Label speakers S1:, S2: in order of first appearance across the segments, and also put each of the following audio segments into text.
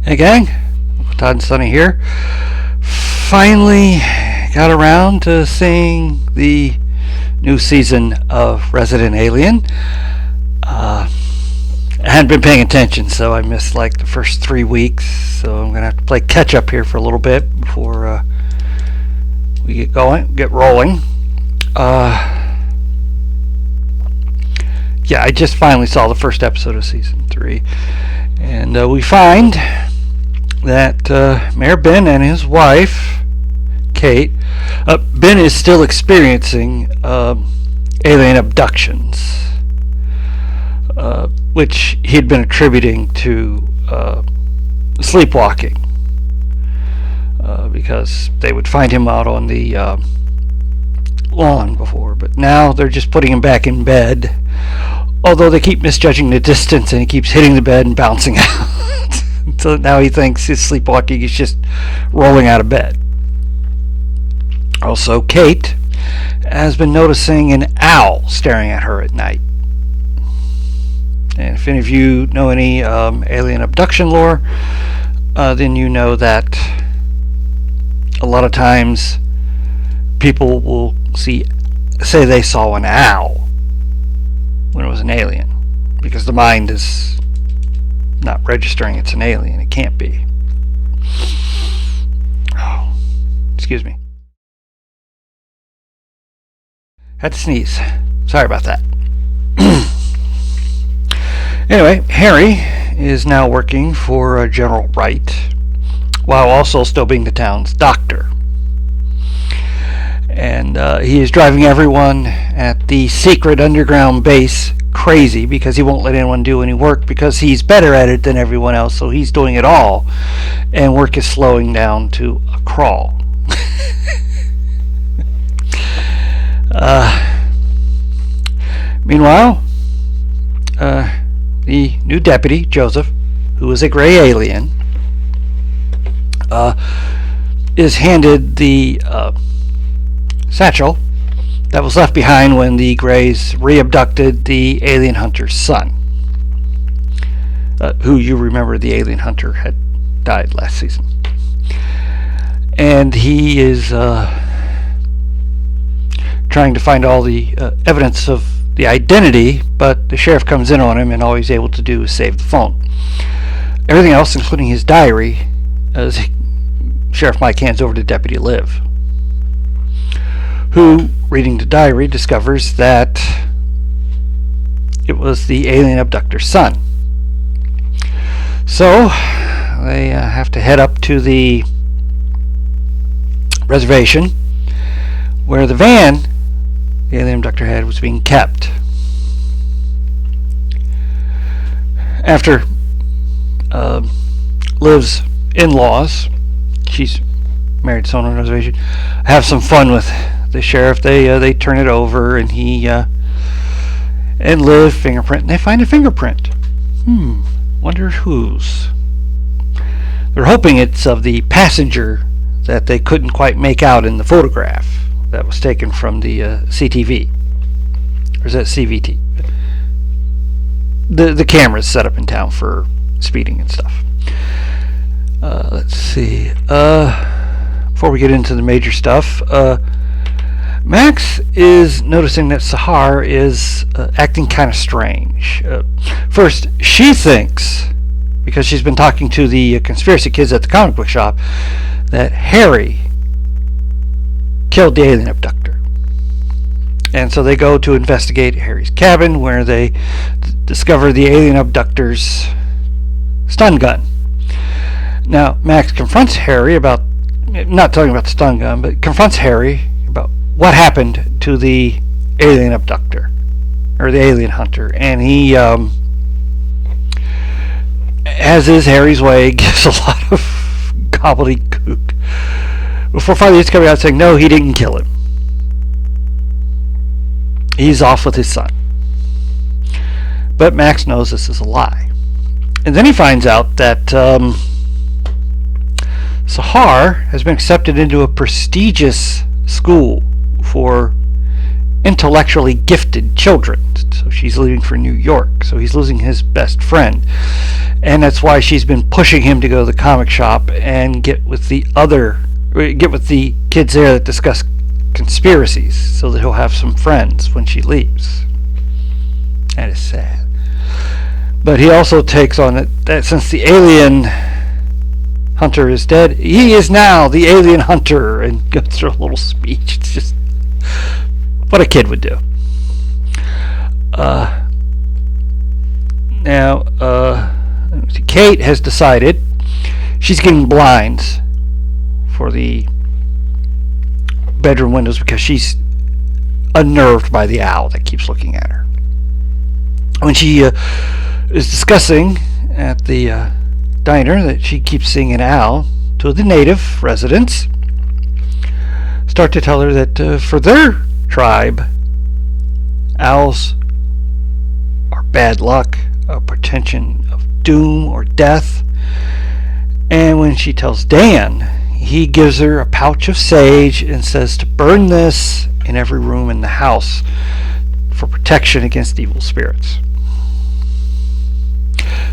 S1: Hey gang, Todd and Sonny here. Finally got around to seeing the new season of Resident Alien. I hadn't been paying attention, so I missed like the first 3 weeks. So I'm gonna have to play catch up here for a little bit before we get rolling. Yeah, I just finally saw the first episode of season 3, and we find that Mayor Ben and his wife, Kate, Ben is still experiencing alien abductions, which he'd been attributing to sleepwalking, because they would find him out on the lawn before, but now they're just putting him back in bed, although they keep misjudging the distance and he keeps hitting the bed and bouncing out. So now he thinks his sleepwalking is just rolling out of bed. Also, Kate has been noticing an owl staring at her at night. And if any of you know any alien abduction lore, then you know that a lot of times people will say they saw an owl when it was an alien, because the mind is not registering it's an alien. It can't be. Oh, excuse me. Had to sneeze. Sorry about that. Anyway, Harry is now working for General Wright, while also still being the town's doctor. And he is driving everyone at the secret underground base crazy because he won't let anyone do any work because he's better at it than everyone else, so he's doing it all, and work is slowing down to a crawl. Meanwhile, the new deputy, Joseph, who is a gray alien, is handed the satchel that was left behind when the Greys re-abducted the alien hunter's son, who, you remember, the alien hunter had died last season. And he is trying to find all the evidence of the identity, but the sheriff comes in on him, and all he's able to do is save the phone. Everything else, including his diary, Sheriff Mike hands over to Deputy Liv, who, reading the diary, discovers that it was the alien abductor's son. So they have to head up to the reservation where the van the alien abductor had was being kept. After Liv's in-laws, she's married to someone on the reservation, have some fun with the sheriff. They turn it over, and he and Liv fingerprint, and they find a fingerprint. Wonder whose. They're hoping it's of the passenger that they couldn't quite make out in the photograph that was taken from the CTV, or is that CVT? The cameras set up in town for speeding and stuff. Let's see. Before we get into the major stuff, Max is noticing that Sahar is acting kind of strange. First, she thinks, because she's been talking to the conspiracy kids at the comic book shop, that Harry killed the alien abductor. And so they go to investigate Harry's cabin, where they discover the alien abductor's stun gun. Now, Max confronts Harry about, not telling about the stun gun, but confronts Harry about what happened to the alien abductor, or the alien hunter, and he, as is Harry's way, gives a lot of gobbledygook before finally it's coming out saying, no, he didn't kill him. He's off with his son. But Max knows this is a lie. And then he finds out that Sahar has been accepted into a prestigious school for intellectually gifted children. So she's leaving for New York. So he's losing his best friend. and that's why she's been pushing him to go to the comic shop and get with the kids there that discuss conspiracies, so that he'll have some friends when she leaves. That is sad. But he also takes on it that since the alien hunter is dead, he is now the alien hunter, and goes through a little speech. It's just what a kid would do. Now, Kate has decided she's getting blinds for the bedroom windows because she's unnerved by the owl that keeps looking at her. When she is discussing at the diner that she keeps seeing an owl, two of the native residents start to tell her that for their tribe, owls are bad luck, a portention of doom or death. And when she tells Dan, he gives her a pouch of sage and says to burn this in every room in the house for protection against evil spirits.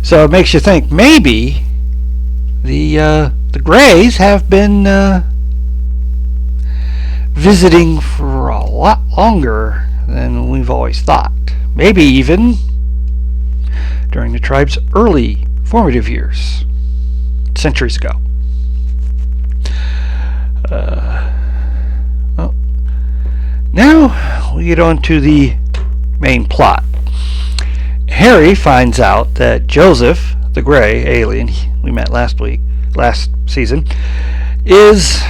S1: So it makes you think maybe the Greys have been visiting for a lot longer than we've always thought. Maybe even during the tribe's early formative years, centuries ago. Well, now we get on to the main plot. Harry finds out that Joseph, the Grey alien we met last season, is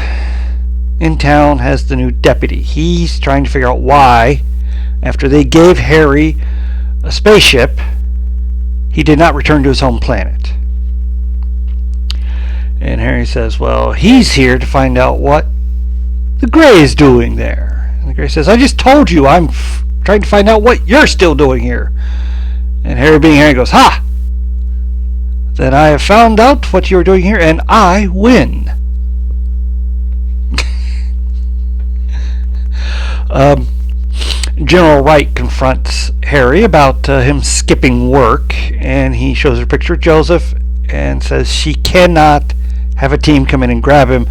S1: in town as the new deputy. He's trying to figure out why, after they gave Harry a spaceship, he did not return to his home planet. And Harry says, well, he's here to find out what the Grey is doing there. And the Grey says, I just told you I'm trying to find out what you're still doing here. And Harry, being Harry, goes, ha! Then I have found out what you're doing here, and I win. General Wright confronts Harry about him skipping work, and he shows her a picture of Joseph and says she cannot have a team come in and grab him,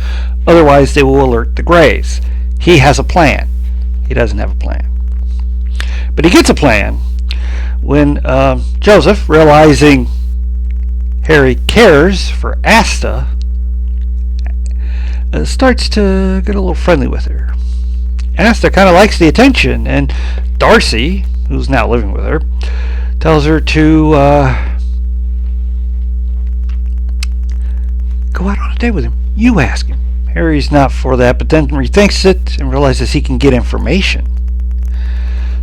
S1: otherwise they will alert the Greys. He has a plan. He doesn't have a plan. But he gets a plan when Joseph, realizing Harry cares for Asta, starts to get a little friendly with her. Asta kind of likes the attention, and Darcy, who's now living with her, tells her to go out on a date with him. You ask him. Harry's not for that, but then rethinks it and realizes he can get information.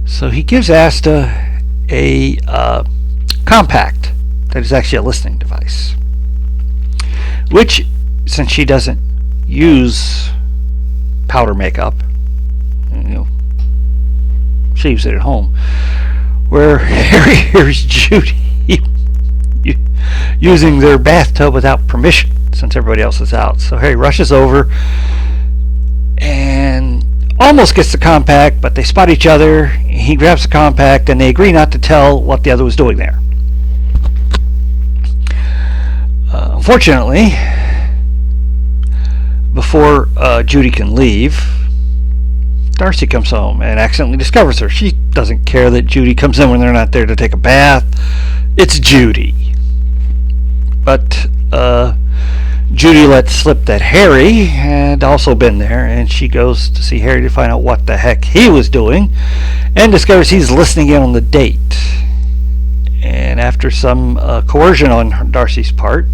S1: So he gives Asta a compact that is actually a listening device, which, since she doesn't use powder makeup, she leaves it at home, where Harry hears Judy using their bathtub without permission since everybody else is out. So Harry rushes over and almost gets the compact, but they spot each other. He grabs the compact and they agree not to tell what the other was doing there. Unfortunately, before Judy can leave, Darcy comes home and accidentally discovers her. She doesn't care that Judy comes in when they're not there to take a bath. It's Judy. But Judy lets slip that Harry had also been there, and she goes to see Harry to find out what the heck he was doing, and discovers he's listening in on the date. And after some coercion on Darcy's part,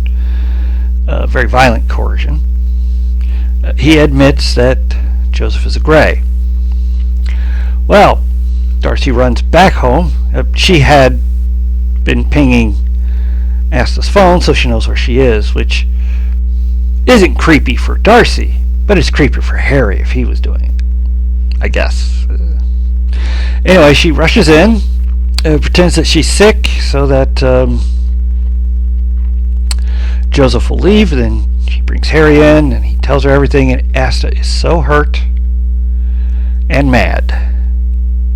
S1: very violent coercion, he admits that Joseph is a Grey. Well, Darcy runs back home. She had been pinging Asta's phone, so she knows where she is, which isn't creepy for Darcy, but it's creepy for Harry if he was doing it, I guess. Anyway, she rushes in, pretends that she's sick so that Joseph will leave. Then she brings Harry in, and he tells her everything, and Asta is so hurt and mad.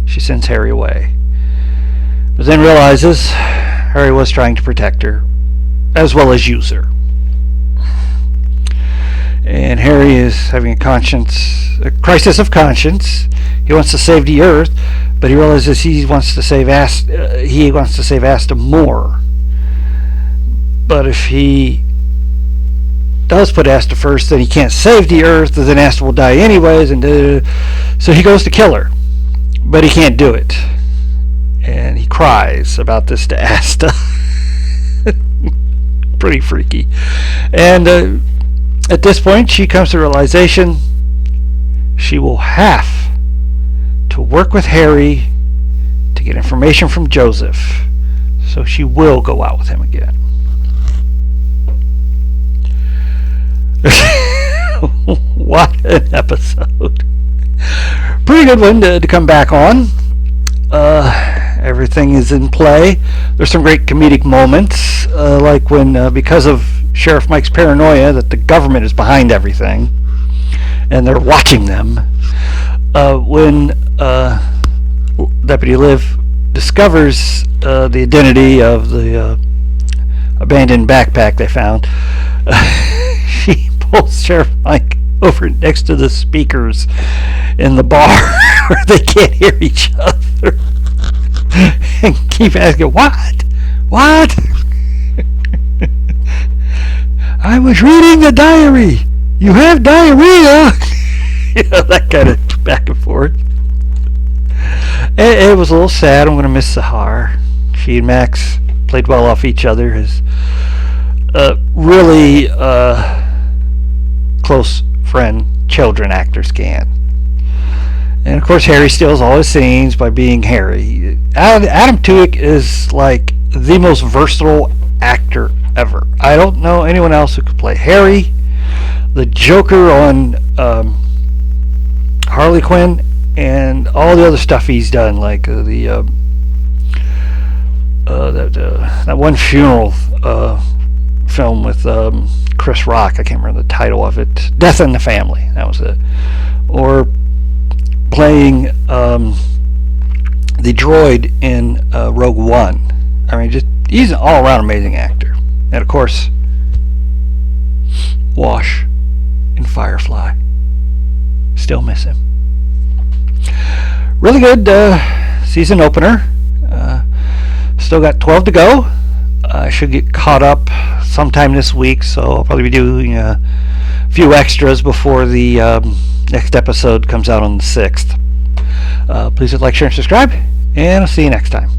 S1: She sends Harry away, but then realizes Harry was trying to protect her as well as user. And Harry is having a crisis of conscience. He wants to save the Earth, but he realizes he wants to save Asta more. But if he does put Asta first, then he can't save the Earth, and then Asta will die anyways, and so he goes to kill her, but he can't do it, and he cries about this to Asta. Pretty freaky. And at this point, she comes to the realization she will have to work with Harry to get information from Joseph, so she will go out with him again. What an episode. Pretty good one to come back on. Everything is in play. There's some great comedic moments, like when, because of Sheriff Mike's paranoia that the government is behind everything, and they're watching them, when Deputy Liv discovers the identity of the abandoned backpack they found, she pulls Sheriff Mike over next to the speakers in the bar where they can't hear each other and keep asking, what? I was reading the diary. You have diarrhea. That kind of back and forth. It was a little sad. I'm going to miss Sahar. She and Max played well off each other as really close friend children actors can. And of course, Harry steals all his scenes by being Harry. Adam Tuick is like the most versatile actor ever. I don't know anyone else who could play Harry, the Joker on Harley Quinn, and all the other stuff he's done, like that one funeral film with Chris Rock. I can't remember the title of it. Death in the Family. That was it. Or playing the droid in Rogue One. I mean, he's an all-around amazing actor. And of course, Wash in Firefly. Still miss him. Really good season opener. Still got 12 to go. I should get caught up sometime this week, so I'll probably be doing a few extras before the next episode comes out on the 6th. Please hit like, share, and subscribe, and I'll see you next time.